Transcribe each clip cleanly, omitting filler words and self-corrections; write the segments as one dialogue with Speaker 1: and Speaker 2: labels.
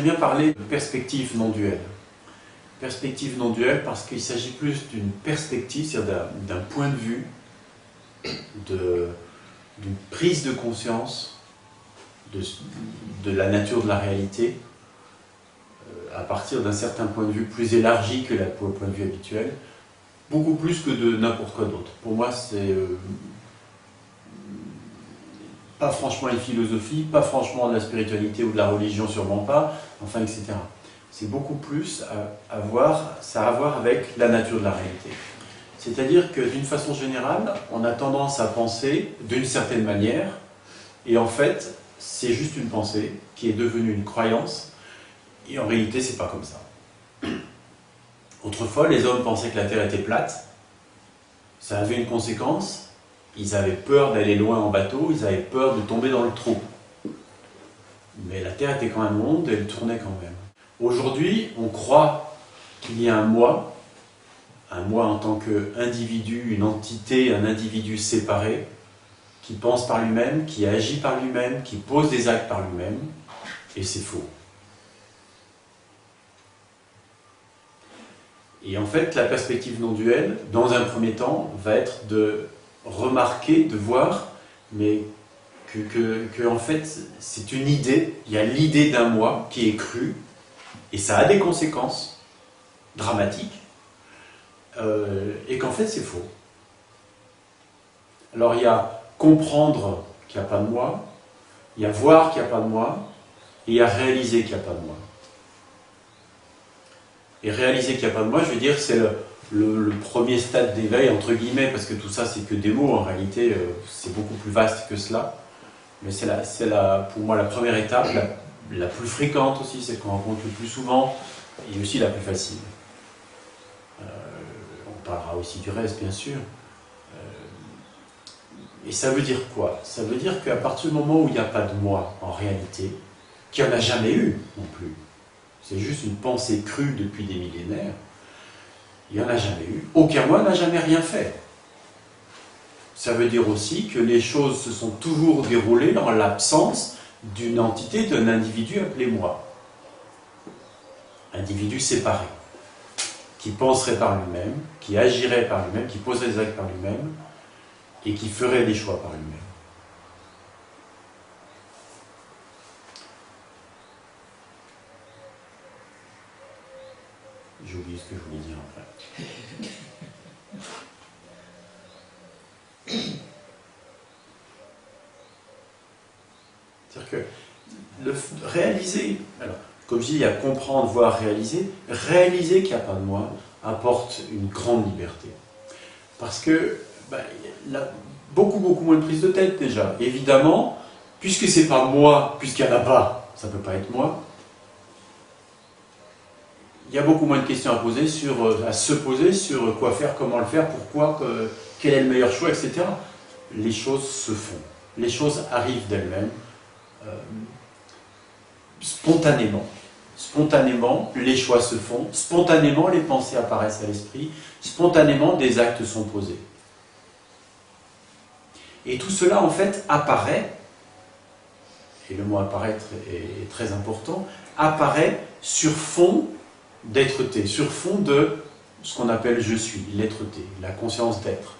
Speaker 1: bien parler de perspective non duelle. Perspective non duelle parce qu'il s'agit plus d'une perspective, c'est-à-dire d'un point de vue, d'une prise de conscience de la nature de la réalité à partir d'un certain point de vue plus élargi que le point de vue habituel, beaucoup plus que de n'importe quoi d'autre. Pour moi, c'est pas franchement une philosophie, pas franchement de la spiritualité ou de la religion, sûrement pas, enfin, etc. C'est beaucoup plus ça a à voir avec la nature de la réalité. C'est-à-dire que d'une façon générale, on a tendance à penser d'une certaine manière, et en fait, c'est juste une pensée qui est devenue une croyance, et en réalité, c'est pas comme ça. Autrefois, les hommes pensaient que la Terre était plate, ça avait une conséquence, ils avaient peur d'aller loin en bateau, ils avaient peur de tomber dans le trou. Mais la Terre était quand même ronde et elle tournait quand même. Aujourd'hui, on croit qu'il y a un moi en tant qu'individu, une entité, un individu séparé, qui pense par lui-même, qui agit par lui-même, qui pose des actes par lui-même, et c'est faux. Et en fait, la perspective non duelle, dans un premier temps, va être de remarquer, de voir, mais que en fait, c'est une idée, il y a l'idée d'un moi qui est cru, et ça a des conséquences dramatiques, et qu'en fait, c'est faux. Alors, il y a comprendre qu'il n'y a pas de moi, il y a voir qu'il n'y a pas de moi, et il y a réaliser qu'il n'y a pas de moi. Et réaliser qu'il n'y a pas de moi, je veux dire, c'est le premier stade d'éveil, entre guillemets, parce que tout ça, c'est que des mots, en réalité, c'est beaucoup plus vaste que cela. Mais c'est pour moi la première étape, la plus fréquente aussi, celle qu'on rencontre le plus souvent, et aussi la plus facile. On parlera aussi du reste, bien sûr. Et ça veut dire quoi? Ça veut dire qu'à partir du moment où il n'y a pas de moi, en réalité, qu'il n'y en a jamais eu non plus, c'est juste une pensée crue depuis des millénaires, il n'y en a jamais eu, aucun moi n'a jamais rien fait. Ça veut dire aussi que les choses se sont toujours déroulées dans l'absence d'une entité, d'un individu appelé moi. Individu séparé, qui penserait par lui-même, qui agirait par lui-même, qui poserait des actes par lui-même, et qui ferait des choix par lui-même. J'ai oublié ce que je voulais dire après. C'est-à-dire que réaliser, alors, comme je dis, il y a comprendre, voir, réaliser. Réaliser qu'il n'y a pas de moi apporte une grande liberté. Parce que, il y a beaucoup moins de prise de tête déjà. Évidemment, puisque c'est pas moi, puisqu'il n'y en a pas, ça ne peut pas être moi, il y a beaucoup moins de questions à se poser sur quoi faire, comment le faire, pourquoi, quel est le meilleur choix, etc. Les choses se font. Les choses arrivent d'elles-mêmes. Spontanément. Spontanément, les choix se font. Spontanément, les pensées apparaissent à l'esprit. Spontanément, des actes sont posés. Et tout cela, en fait, apparaît, et le mot apparaître est très important, apparaît sur fond d'être-té, sur fond de ce qu'on appelle je suis, l'être-té, la conscience d'être.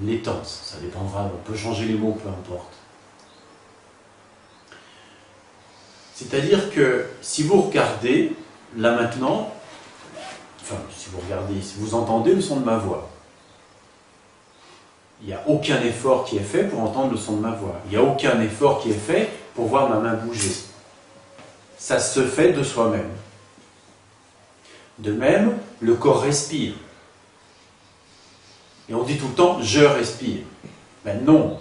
Speaker 1: L'étance, ça dépendra, on peut changer les mots, peu importe. C'est-à-dire que si vous regardez, là maintenant, enfin, si vous entendez le son de ma voix, il n'y a aucun effort qui est fait pour entendre le son de ma voix. Il n'y a aucun effort qui est fait pour voir ma main bouger. Ça se fait de soi-même. De même, le corps respire. Et on dit tout le temps « je respire ». Mais non,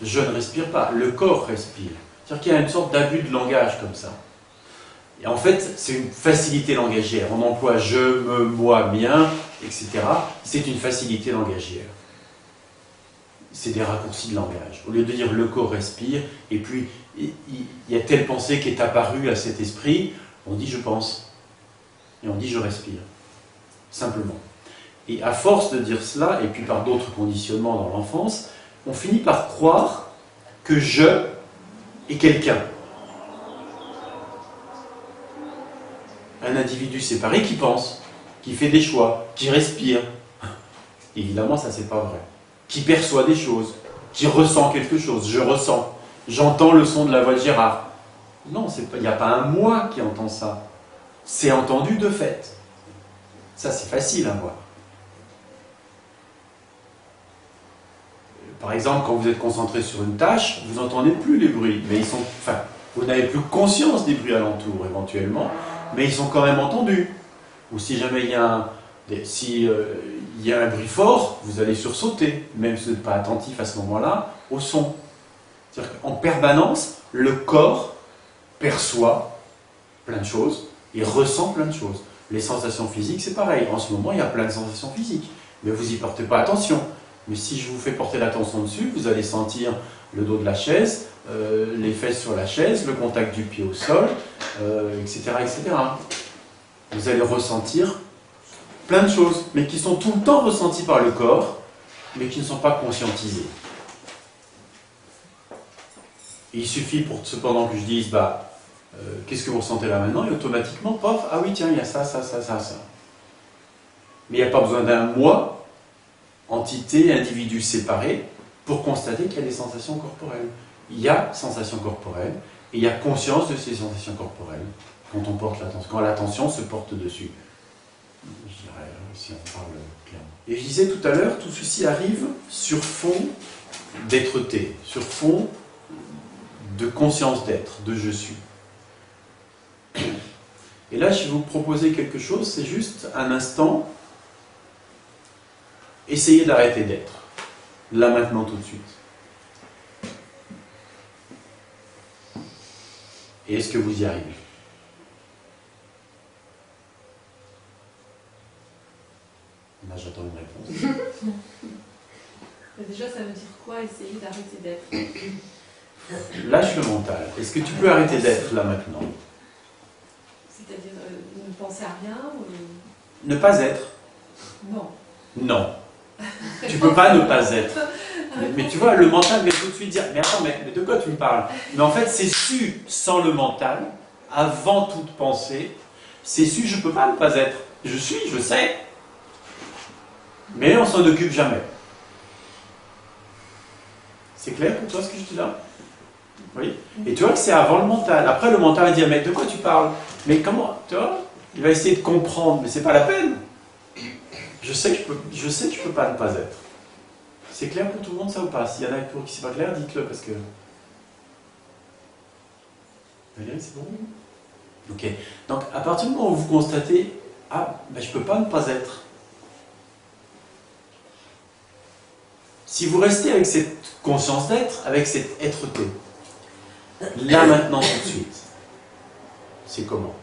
Speaker 1: je ne respire pas, le corps respire. C'est-à-dire qu'il y a une sorte d'abus de langage comme ça. Et en fait, c'est une facilité langagière. On emploie « je, me, moi, mien », etc. C'est une facilité langagière. C'est des raccourcis de langage. Au lieu de dire « le corps respire », et puis il y a telle pensée qui est apparue à cet esprit, on dit « je pense ». Et on dit « je respire ». Simplement. Et à force de dire cela, et puis par d'autres conditionnements dans l'enfance, on finit par croire que je est quelqu'un. un individu séparé qui pense, qui fait des choix, qui respire. Évidemment, ça c'est pas vrai. Qui perçoit des choses, qui ressent quelque chose. Je ressens, j'entends le son de la voix de Gérard. Non, il n'y a pas un moi qui entend ça. C'est entendu de fait. Ça c'est facile à voir. Par exemple, quand vous êtes concentré sur une tâche, vous n'entendez plus les bruits, mais vous n'avez plus conscience des bruits alentours éventuellement, mais ils sont quand même entendus. Ou si jamais il y a un bruit fort, vous allez sursauter, même si vous n'êtes pas attentif à ce moment-là, au son. C'est-à-dire qu'en permanence, le corps perçoit plein de choses et ressent plein de choses. Les sensations physiques, c'est pareil. En ce moment, il y a plein de sensations physiques, mais vous n'y portez pas attention. Mais si je vous fais porter l'attention dessus, vous allez sentir le dos de la chaise, les fesses sur la chaise, le contact du pied au sol, etc., etc. Vous allez ressentir plein de choses, mais qui sont tout le temps ressenties par le corps, mais qui ne sont pas conscientisées. Et il suffit cependant que je dise, qu'est-ce que vous ressentez là maintenant, et automatiquement, pof, ah oui, tiens, il y a ça, ça, ça, ça, ça. Mais il n'y a pas besoin d'un moi, entité, individu séparé, pour constater qu'il y a des sensations corporelles. Il y a sensations corporelles, et il y a conscience de ces sensations corporelles, quand on porte l'attention, quand l'attention se porte dessus. Je dirais, si on parle clairement. Et je disais tout à l'heure, tout ceci arrive sur fond d'être-té, sur fond de conscience d'être, de je suis. Et là, je vais vous proposer quelque chose, c'est juste un instant. Essayez d'arrêter d'être, là maintenant tout de suite. Et est-ce que vous y arrivez? Là, j'attends une réponse.
Speaker 2: Déjà, ça veut dire quoi, essayer d'arrêter d'être?
Speaker 1: Lâche le mental. Est-ce que tu peux arrêter d'être, là maintenant?
Speaker 2: C'est-à-dire ne penser à rien ou...
Speaker 1: Ne pas être?
Speaker 2: Non.
Speaker 1: Non. Tu peux pas ne pas être. Mais tu vois, le mental va tout de suite dire, mais attends, mais de quoi tu me parles? Mais en fait, c'est su sans le mental, avant toute pensée, c'est su, je peux pas ne pas être. Je suis, je sais. Mais on s'en occupe jamais. C'est clair pour toi ce que je dis là? Oui. Et tu vois que c'est avant le mental. Après, le mental va dire, mais de quoi tu parles? Mais comment? Tu vois? Il va essayer de comprendre, mais c'est pas la peine. Je sais que je peux pas ne pas être. C'est clair pour tout le monde ça ou pas? S'il y en a pour qui c'est pas clair, dites-le parce que... Valérie, c'est bon? Ok. Donc, à partir du moment où vous constatez, ah, ben, je peux pas ne pas être. Si vous restez avec cette conscience d'être, avec cette être-té, là maintenant tout de suite, c'est comment?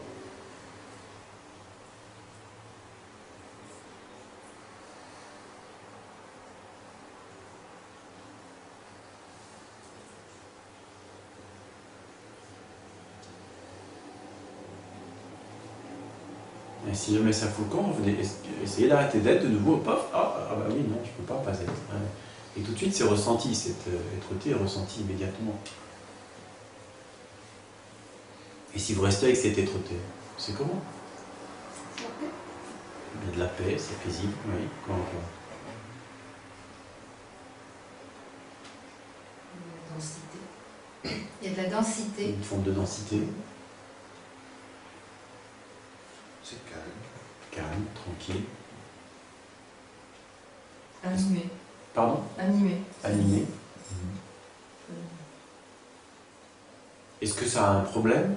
Speaker 1: Et si jamais ça fout le camp, vous essayez d'arrêter d'être de nouveau, paf, bah oui, non, je ne peux pas être. Et tout de suite, c'est ressenti, cette être-té est ressenti immédiatement. Et si vous restez avec cette être-té, c'est comment? Il y a de la paix, c'est paisible, oui, comment on peut?
Speaker 3: Il y a de la densité.
Speaker 1: Une forme de densité.
Speaker 4: C'est calme.
Speaker 1: Calme, tranquille.
Speaker 3: Animé.
Speaker 1: Pardon?
Speaker 3: Animé.
Speaker 1: Animé. Est-ce que ça a un problème?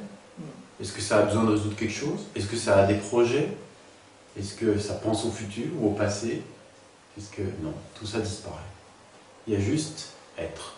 Speaker 1: Est-ce que ça a besoin de résoudre quelque chose? Est-ce que ça a des projets? Est-ce que ça pense au futur ou au passé? Est-ce que... Non, tout ça disparaît. Il y a juste être.